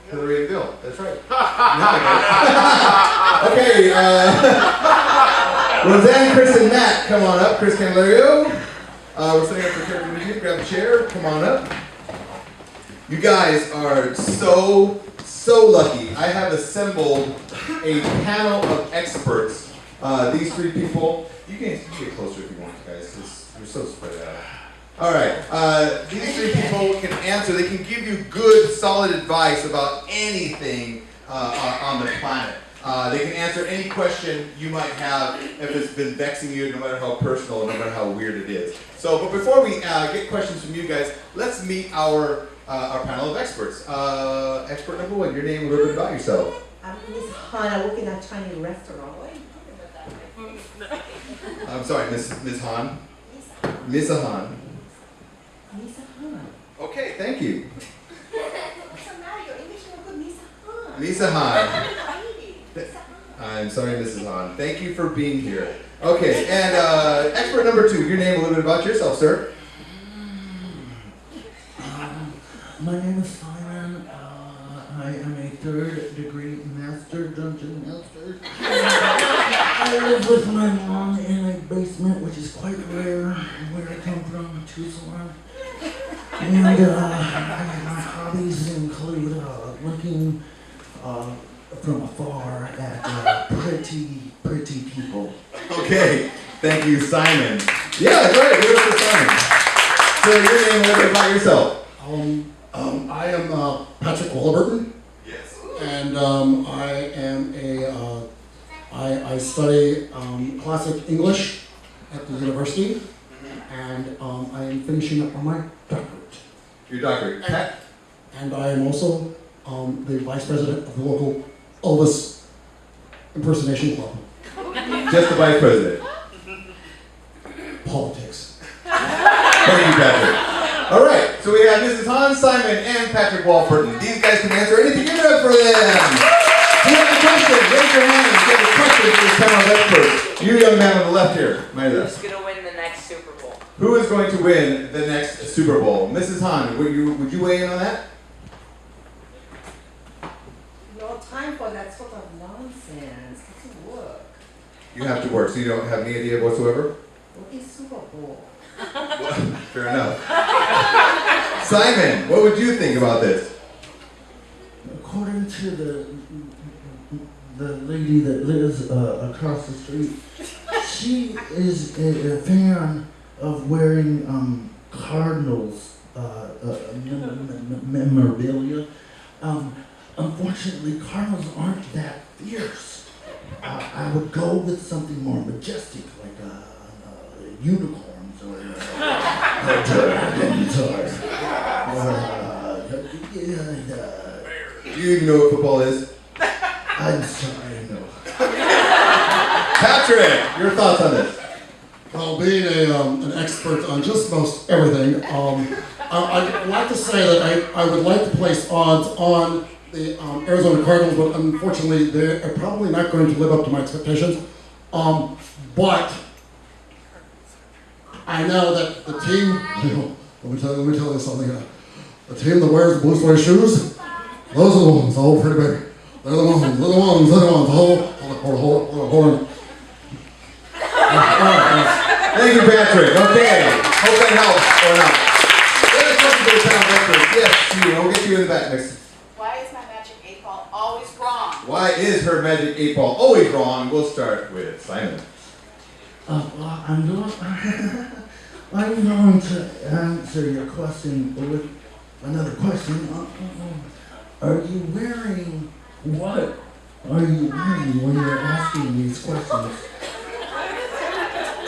Hillary and Bill. That's right. Okay. Roseanne, Chris, and Matt, come on up. Chris Candelario. We're setting up for character review. Grab a chair. Come on up. You guys are so lucky. I have assembled a panel of experts. These three people. You can get closer if you want, guys. You're so spread out. All right. These three people can answer. They can give you good, solid advice about anything on the planet. They can answer any question you might have if it's been vexing you, no matter how personal, no matter how weird it is. So, but before we get questions from you guys, let's meet our panel of experts. Expert number one, your name, a little bit about yourself. I'm Miss Han. I work in a Chinese restaurant. I'm sorry, Miss Han. Miss Han. Miss Han. Okay, thank you. What's the matter? Your English is no good, Miss Han. Lisa Han. I'm sorry, Mrs. Han. Thank you for being here. Okay, and expert number two, your name, a little bit about yourself, sir. My name is Simon. I am a third-degree master dungeon master. I live with my mom in a basement, which is quite rare where I come from, Tucson. And my hobbies include looking from afar at pretty people. Okay, thank you, Simon. Yeah, that's right. Give it up for Simon. So your name, a little bit about yourself. I am Patrick Wallerburton. Yes. And I am I study classic English at the university, and I am finishing up on my doctorate. Your doctorate. Pat? And I am also the vice president of the local Elvis impersonation club. Just the vice president. Politics. Thank you, Patrick. All right, so we have Mrs. Hans, Simon, and Patrick Walburton. These guys can answer anything. Give it up for them. If you have a question, raise your hand and get a question for this panel of experts. You young man on the left here. Who's going to win the next Super Bowl? Who is going to win the next Super Bowl? Mrs. Han, would you weigh in on that? No time for that sort of nonsense. It's work. You have to work, so you don't have any idea whatsoever? What is Super Bowl? Well, fair enough. Simon, what would you think about this? According to the lady that lives across the street, she is a fan of wearing Cardinals memorabilia. Unfortunately, Cardinals aren't that fierce. I would go with something more majestic, like unicorns or dragons or Do you even know what football is? I'm sorry, no. Patrick, your thoughts on this? Well, being an expert on just most everything, I'd like to say that I would like to place odds on the Arizona Cardinals, but unfortunately they're probably not going to live up to my expectations. But I know that the team, let me tell you something. The team that wears blue suede shoes, those are the ones, oh pretty baby. They're the ones. Hold on. Thank you, Patrick. Okay. Hope that helps or not. Let us talk to the panel of experts. Yes, you. We'll get you in the back next. Why is my magic 8-ball always wrong? Why is her magic 8-ball always wrong? We'll start with Simon. Well, I'm going to answer your question with another question. Are you wearing what? Are you wearing when you're asking these questions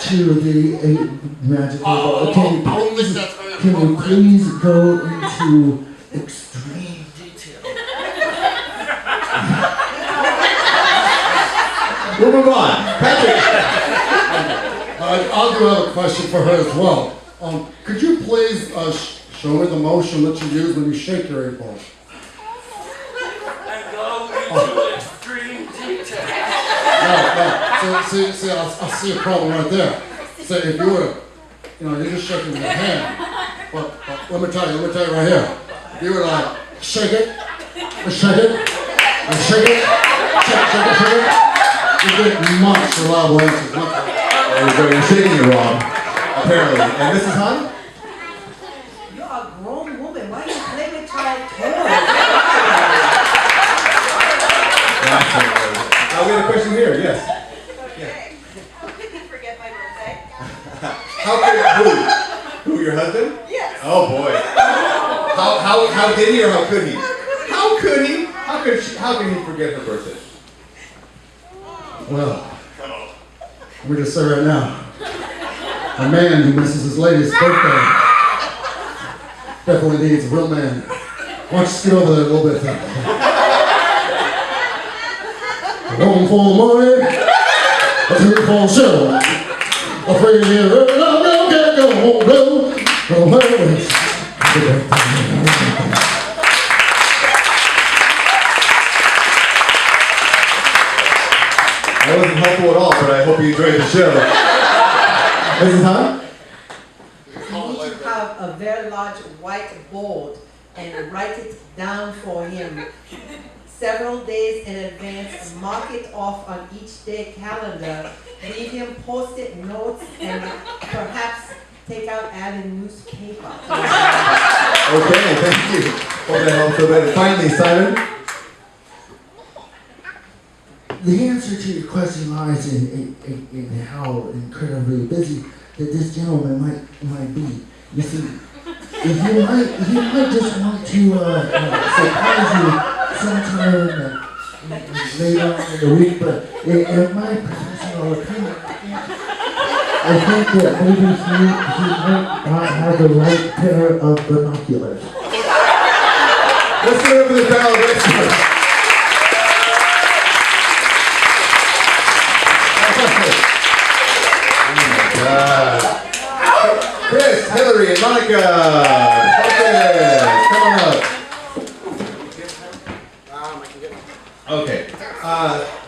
to the magic 8-ball? Can you please go into extreme detail? We'll move on. Patrick. I'll do another question for her as well. Could you please show me the motion that you use when you shake your 8-ball? And go into extreme detail. No. See, I see a problem right there. So if you were, you're just shaking with your hand. But let me tell you right here. If you were like, shake it, Shake it. And shake it. Shake it. You get much reliable answers. Much. There you go. You're shaking it wrong, apparently. And Mrs. Han? You're a grown woman. Why you play with child toys? We have a question here. Yes. Okay. How could you forget my birthday? How could who? Your husband? Yes. Oh boy. How did he or how could he? How could he? How could he forget her birthday? Well, let me just say right now, a man who misses his lady's birthday definitely needs a real man. Why don't you scoot over there a little bit? One for the money, a two for the show. A three here, can't go home, blue. That wasn't helpful at all, but I hope you enjoyed the show. Mrs. Han? You need to have a very large whiteboard and write it down for him several days in advance. Mark it off on each day calendar. Leave him post-it notes and perhaps take out added newspaper. Okay, thank you. Hope that helps a bit. Finally, Simon. The answer to your question lies in how incredibly busy that this gentleman might be. You see, he might just want to surprise you sometime later on in the week, but in my professional opinion, I think that maybe he might not have the right pair of binoculars. Let's give it up for the crowd. Chris, Hillary, and Monica. Focus. Come on up. Okay.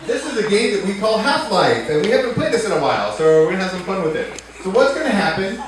This is a game that we call Half-Life, and we haven't played this in a while, so we're gonna have some fun with it. So what's gonna happen